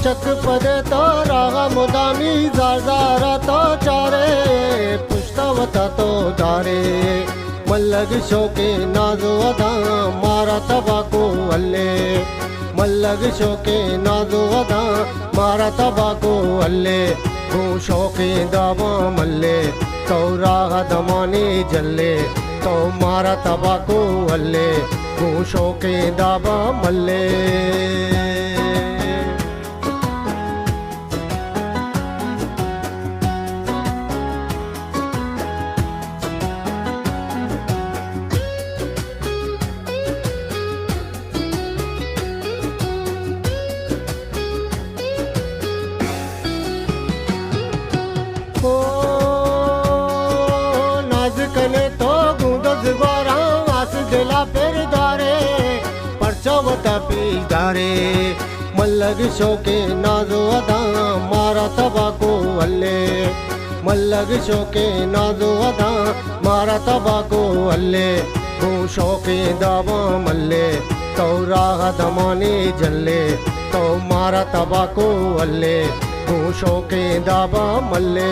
शक पदे तो रागा मुदामी जारा तो चारे पुष्टवता तो दारे मल्लग शोके नाजो अदा मारा तबाको अल्ले मल्लग शोके नाजो अदा मारा तबाको अल्ले तू शोके दावा मल्ले तो रागा दमाने जल्ले तो मारा तबाको अल्ले तू शोके दावा मल्ले नाजकने तो गुंदज बारा आस दिला फिर दारे परचवता पीदारे मल्लग शोके नाजो अदा मारा तबाको अल्ले मल्लग शोके नाजो अदा मारा तबाको अल्ले तू शोके दावा मल्ले तो राह दमाने जल्ले तो मारा तबाको अल्ले तू शोके दावा मल्ले